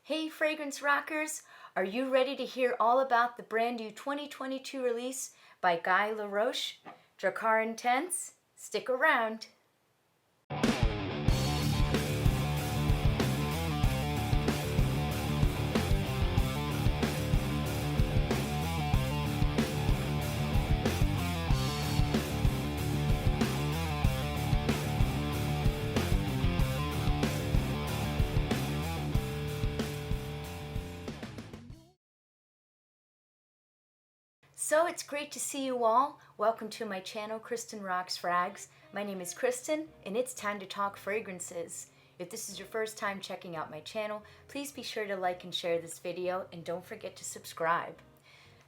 Hey fragrance rockers, are you ready to hear all about the brand new 2022 release by Guy Laroche, Drakkar Intense? Stick around. So it's great to see you all. Welcome to my channel, Kristen Rocks Frags. My name is Kristen, and it's time to talk fragrances. If this is your first time checking out my channel, please be sure to like and share this video, and don't forget to subscribe.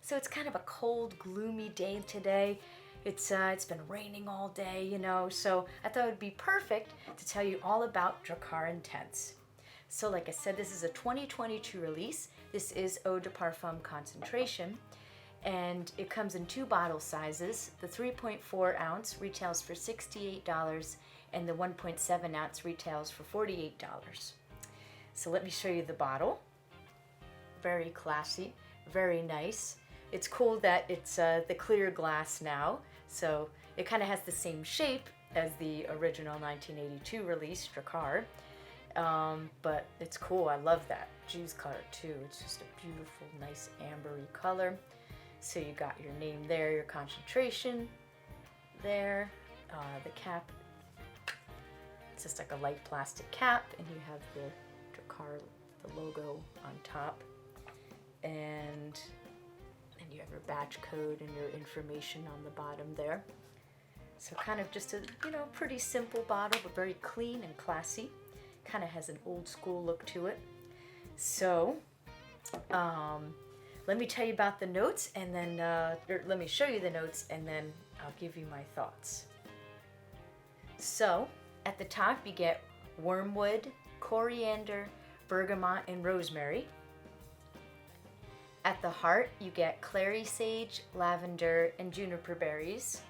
So it's kind of a cold, gloomy day today. It's been raining all day, so I thought it would be perfect to tell you all about Drakkar Intense. So like I said, this is a 2022 release. This is Eau de Parfum Concentration. And it comes in two bottle sizes. The 3.4 ounce retails for $68 and the 1.7 ounce retails for $48. So let me show you the bottle. Very classy, very nice. It's cool that it's the clear glass now, so it kind of has the same shape as the original 1982 release, Drakkar. But it's cool, I love that. Juice color too, it's just a beautiful, nice ambery color. So you got your name there, your concentration there, the cap, it's just like a light plastic cap, and you have the Drakkar, the logo on top, and you have your batch code and your information on the bottom there. So kind of just a, pretty simple bottle, but very clean and classy. Kind of has an old school look to it. So, let me tell you about the notes, and then, or let me show you the notes, and then I'll give you my thoughts. So, at the top you get wormwood, coriander, bergamot, and rosemary. At the heart you get clary sage, lavender, and juniper berries.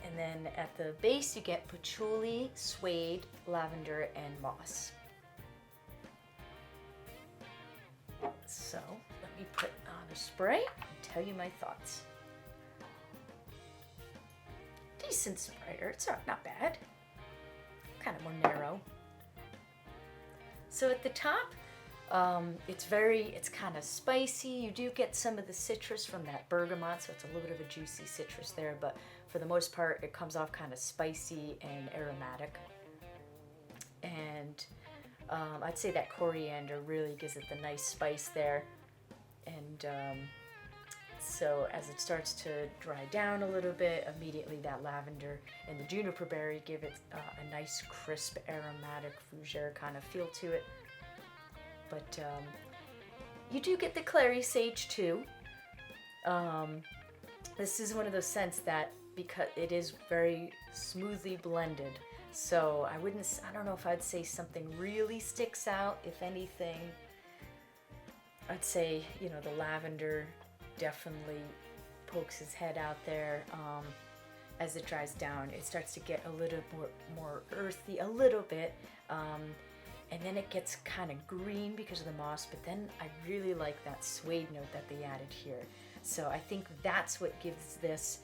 And then at the base you get patchouli, suede, lavender, and moss. So let me put on a spray and tell you my thoughts. Decent sprayer, it's not bad. Kind of more narrow. So at the top, it's kind of spicy. You do get some of the citrus from that bergamot, so it's a little bit of a juicy citrus there, but for the most part it comes off kind of spicy and aromatic. And I'd say that coriander really gives it the nice spice there. And so as it starts to dry down a little bit, immediately that lavender and the juniper berry give it a nice crisp aromatic fougere kind of feel to it. But you do get the clary sage too. This is one of those scents that, because it is very smoothly blended, so I don't know if I'd say something really sticks out. If anything, I'd say, the lavender definitely pokes his head out there. As it dries down, it starts to get a little more earthy, a little bit, and then it gets kind of green because of the moss, but then I really like that suede note that they added here. So I think that's what gives this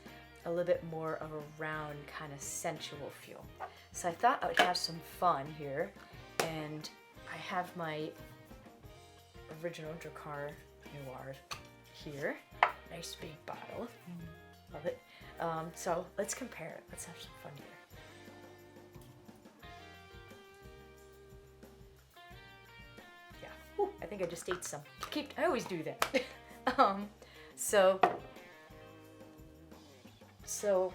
a little bit more of a round, kind of sensual feel. So I thought I would have some fun here, and I have my original Drakkar Noir here. Nice big bottle. Love it. So let's compare it. Let's have some fun here. Yeah. Ooh, I think I just ate some. I always do that. So,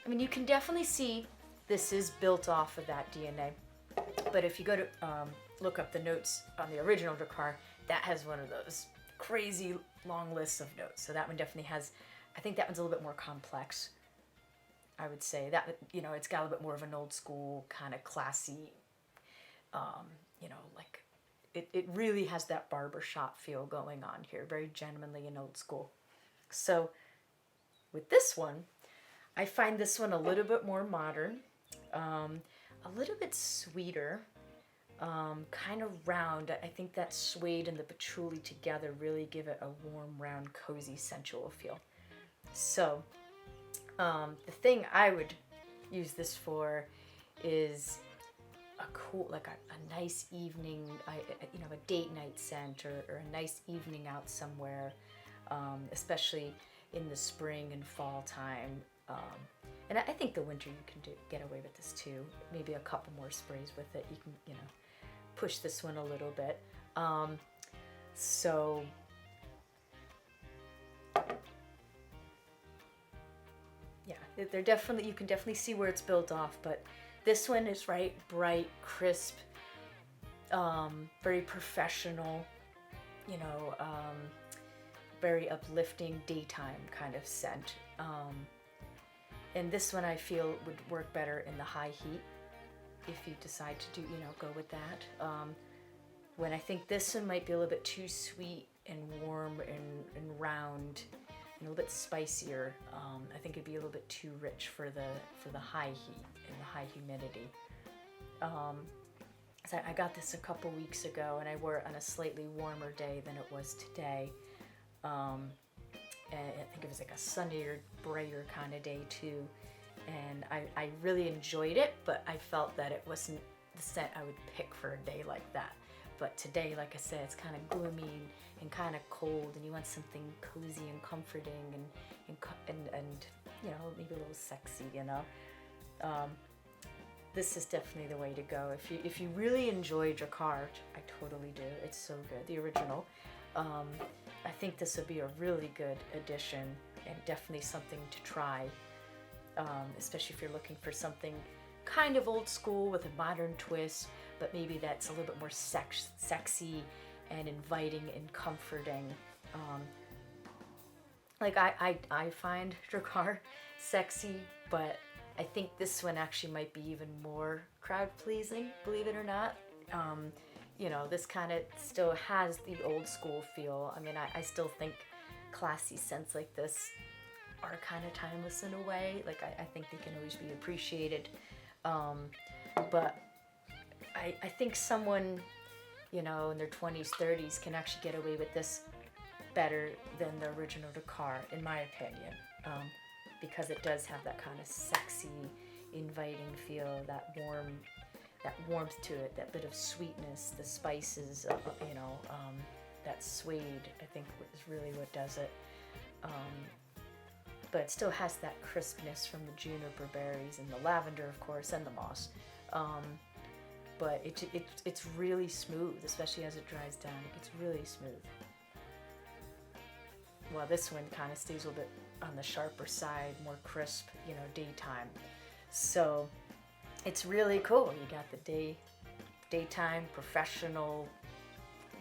I mean, you can definitely see this is built off of that DNA. But if you go to look up the notes on the original Drakkar, that has one of those crazy long lists of notes. So that one definitely has, I think that one's a little bit more complex. I would say that, it's got a little bit more of an old school kind of classy, like it really has that barbershop feel going on here, very gentlemanly and old school. So with this one, I find this one a little bit more modern. a little bit sweeter, kind of round. I think that suede and the patchouli together really give it a warm, round, cozy, sensual feel. So the thing I would use this for is a cool, like a nice evening, a date night scent, or a nice evening out somewhere, especially in the spring and fall time. And I think the winter you can get away with this too. Maybe a couple more sprays with it. You can, push this one a little bit. So yeah, you can definitely see where it's built off, but this one is bright, crisp, very professional, very uplifting daytime kind of scent. And this one I feel would work better in the high heat if you decide to go with that. When I think this one might be a little bit too sweet and warm and round, and a little bit spicier. I think it'd be a little bit too rich for the high heat and the high humidity. So I got this a couple weeks ago, and I wore it on a slightly warmer day than it was today. And I think it was like a sunnier, brighter kind of day too. And I really enjoyed it, but I felt that it wasn't the scent I would pick for a day like that. But today, like I said, it's kind of gloomy and kind of cold, and you want something cozy and comforting and maybe a little sexy, This is definitely the way to go. If you really enjoy Drakkar, I totally do. It's so good, the original. I think this would be a really good addition and definitely something to try, especially if you're looking for something kind of old school with a modern twist, but maybe that's a little bit more sexy and inviting and comforting. I find Drakkar sexy, but I think this one actually might be even more crowd pleasing, believe it or not. This kind of still has the old school feel. I mean, I still think classy scents like this are kind of timeless in a way. Like, I think they can always be appreciated. But I think someone, in their 20s, 30s can actually get away with this better than the original Drakkar, in my opinion. Because it does have that kind of sexy, inviting feel, that warmth to it, that bit of sweetness, the spices, that suede, I think is really what does it. But it still has that crispness from the juniper berries and the lavender, of course, and the moss. But it's really smooth, especially as it dries down. It gets really smooth. Well, this one kind of stays a little bit on the sharper side, more crisp, daytime. So it's really cool. You got the daytime, professional,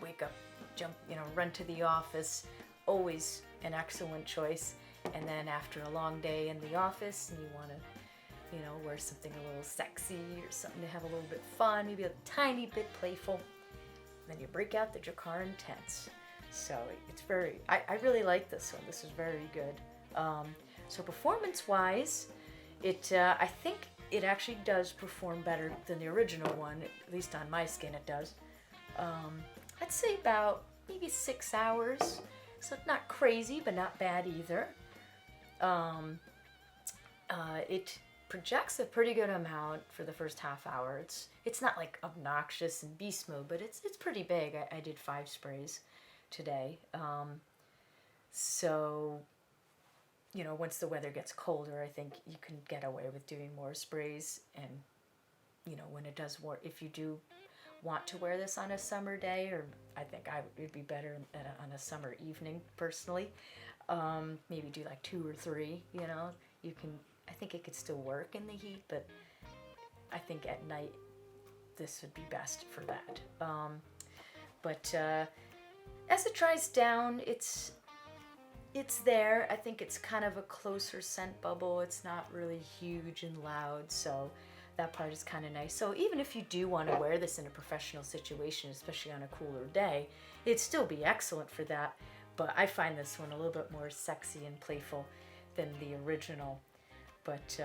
wake up, jump, run to the office, always an excellent choice. And then after a long day in the office and you want to, wear something a little sexy or something to have a little bit fun, maybe a tiny bit playful, then you break out the Drakkar Intense. So it's I really like this one. This is very good. So performance-wise, I think it actually does perform better than the original one, at least on my skin it does. I'd say about maybe 6 hours, so not crazy, but not bad either. It projects a pretty good amount for the first half hour. It's not like obnoxious and beast mode, but it's pretty big. I did 5 sprays today. So, once the weather gets colder, I think you can get away with doing more sprays. And, when it does warm, if you do want to wear this on a summer day, or I think it'd be better on a summer evening, personally. Maybe do like 2 or 3, I think it could still work in the heat, but I think at night this would be best for that. But as it dries down, it's there. I think it's kind of a closer scent bubble. It's not really huge and loud, so that part is kind of nice. So even if you do want to wear this in a professional situation, especially on a cooler day, it'd still be excellent for that. But I find this one a little bit more sexy and playful than the original. But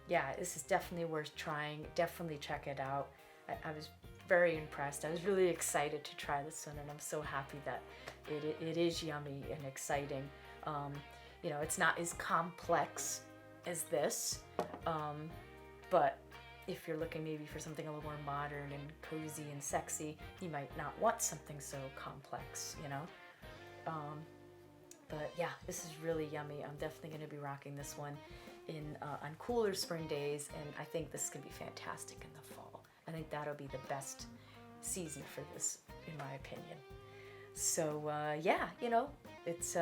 yeah, this is definitely worth trying. Definitely check it out. I was very impressed. I was really excited to try this one, and I'm so happy that it is yummy and exciting. You know, it's not as complex as this, but if you're looking maybe for something a little more modern and cozy and sexy, you might not want something so complex, you know? But yeah, this is really yummy. I'm definitely going to be rocking this one on cooler spring days, and I think this is going to be fantastic in the fall. I think that'll be the best season for this, in my opinion. So yeah, you know, it's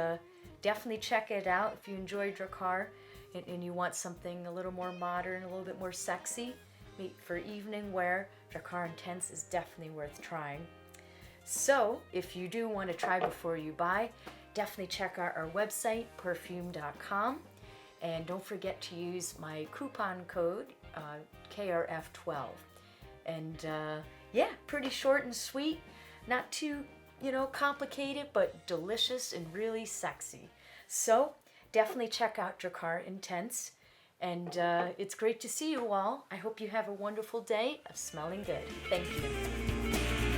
definitely check it out if you enjoy Drakkar and you want something a little more modern, a little bit more sexy for evening wear. Drakkar Intense is definitely worth trying. So if you do want to try before you buy, definitely check out our website, perfume.com, and don't forget to use my coupon code KRF12. And yeah, pretty short and sweet, not too, you know, complicated, but delicious and really sexy. So definitely check out Drakkar Intense, and it's great to see you all. I hope you have a wonderful day of smelling good. Thank you.